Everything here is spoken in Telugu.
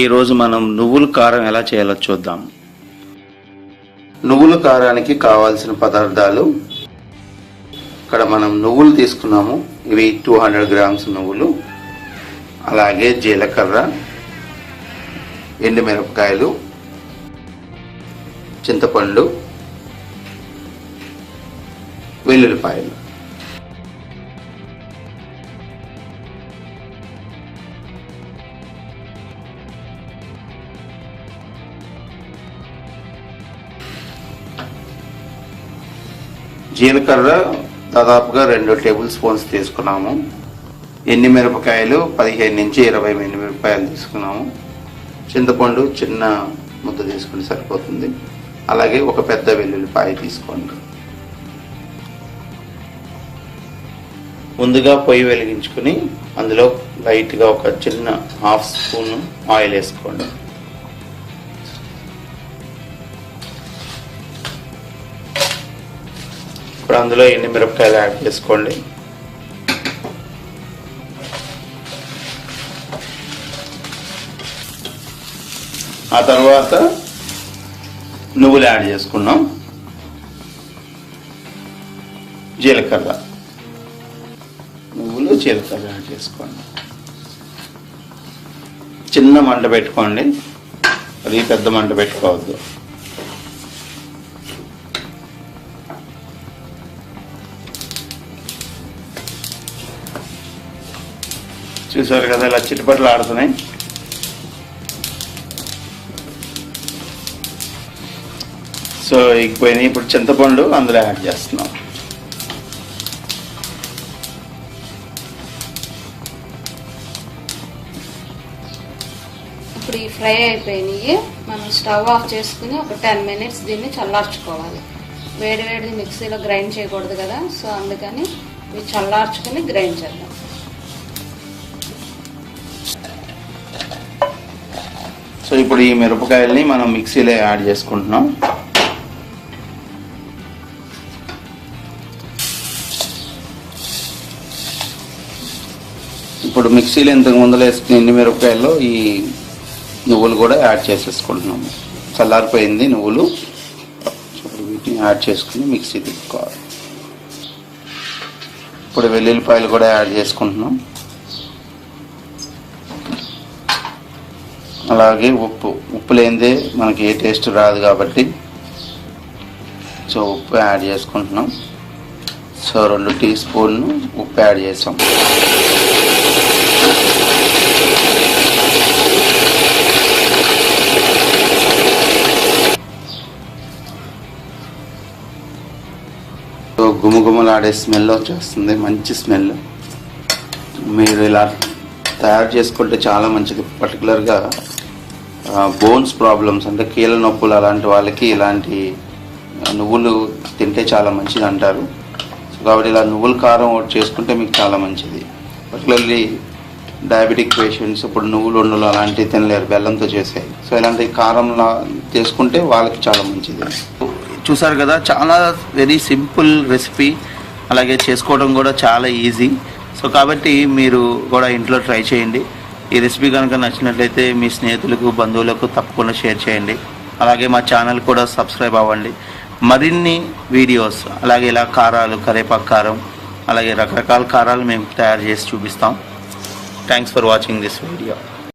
ఈరోజు మనం నువ్వుల కారం ఎలా చేయాలో చూద్దాం. నువ్వుల కారానికి కావాల్సిన పదార్థాలు ఇక్కడ మనం నువ్వులు తీసుకున్నాము. ఇవి 200 గ్రామ్స్ నువ్వులు, అలాగే జీలకర్ర, ఎండుమిరపకాయలు, చింతపండు, వెల్లుల్లిపాయలు. జీలకర్ర దాదాపుగా 2 టేబుల్ స్పూన్స్ తీసుకున్నాము. ఎండుమిరపకాయలు 15 నుంచి 20 ఎండుమిరపకాయలు తీసుకున్నాము. చింతపండు చిన్న ముద్ద తీసుకుని సరిపోతుంది. అలాగే ఒక పెద్ద వెల్లుల్లిపాయ తీసుకోండి. ముందుగా పొయ్యి వెలిగించుకుని అందులో లైట్గా ఒక చిన్న హాఫ్ స్పూన్ ఆయిల్ వేసుకోండి. ఇప్పుడు అందులో ఎండుమిరపకాయలు యాడ్ చేసుకోండి. ఆ తర్వాత నువ్వులు యాడ్ చేసుకున్నాం. జీలకర్ర, నువ్వులు జీలకర్ర యాడ్ చేసుకోండి. చిన్న మంట పెట్టుకోండి, అది పెద్ద మంట పెట్టుకోవద్దు. చూసారు కదా ఇలా చిటిపట్లు ఆడుతున్నాయి. సో ఎగిపోయినాయి. ఇప్పుడు చింతపండు అందులో యాడ్ చేస్తున్నాం. ఇప్పుడు ఈ ఫ్రై అయిపోయినాయి. మనం స్టవ్ ఆఫ్ చేసుకుని ఒక 10 మినిట్స్ దీన్ని చల్లార్చుకోవాలి. వేడివేడిది మిక్సీలో గ్రైండ్ చేయకూడదు కదా, సో అందుకని ఇవి చల్లార్చుకుని గ్రైండ్ చేద్దాం. సో ఇప్పుడు ఈ మిరపకాయల్ని మనం మిక్సీలో యాడ్ చేసుకుంటున్నాం. ఇప్పుడు మిక్సీలో ఇంతకు ముందులో వేసుకున్న ఎన్ని మిరపకాయల్లో ఈ నువ్వులు కూడా యాడ్ చేసేసుకుంటున్నాము. చల్లారిపోయింది నువ్వులు. వీటిని యాడ్ చేసుకుని మిక్సీ తిప్పుకోవాలి. ఇప్పుడు వెల్లుల్లిపాయలు కూడా యాడ్ చేసుకుంటున్నాం. అలాగే ఉప్పు లేనిదే మనకి ఏ టేస్ట్ రాదు కాబట్టి సో ఉప్పు యాడ్ చేసుకుంటున్నాం. సో 2 టీ స్పూన్లు ఉప్పు యాడ్ చేసాం. సో గుమగుమలాడే స్మెల్ వచ్చేస్తుంది, మంచి స్మెల్. మీరు ఇలా తయారు చేసుకుంటే చాలా మంచిది. పర్టికులర్గా బోన్స్ ప్రాబ్లమ్స్ అంటే కీళ్ళ నొప్పులు అలాంటి వాళ్ళకి ఇలాంటి నువ్వులు తింటే చాలా మంచిది అంటారు. సో కాబట్టి ఇలా నువ్వుల కారం ఒకటి చేసుకుంటే మీకు చాలా మంచిది. పర్టికులర్లీ డయాబెటిక్ పేషెంట్స్ ఇప్పుడు నువ్వులు ఉండలు అలాంటివి తినలేరు, బెల్లంతో చేసాయి. సో ఇలాంటి కారంలా చేసుకుంటే వాళ్ళకి చాలా మంచిది. చూసారు కదా, చాలా వెరీ సింపుల్ రెసిపీ, అలాగే చేసుకోవడం కూడా చాలా ఈజీ. సో కాబట్టి మీరు కూడా ఇంట్లో ట్రై చేయండి. ఈ రెసిపీ కనుక నచ్చినట్లయితే మీ స్నేహితులకు, బంధువులకు తప్పకుండా షేర్ చేయండి. అలాగే మా ఛానల్ కూడా సబ్స్క్రైబ్ అవ్వండి. మరిన్ని వీడియోస్ అలాగే ఇలా కారాలు, కరేపాకు కారం, అలాగే రకరకాల కారాలు మేము తయారు చేసి చూపిస్తాం. Thanks for watching this video.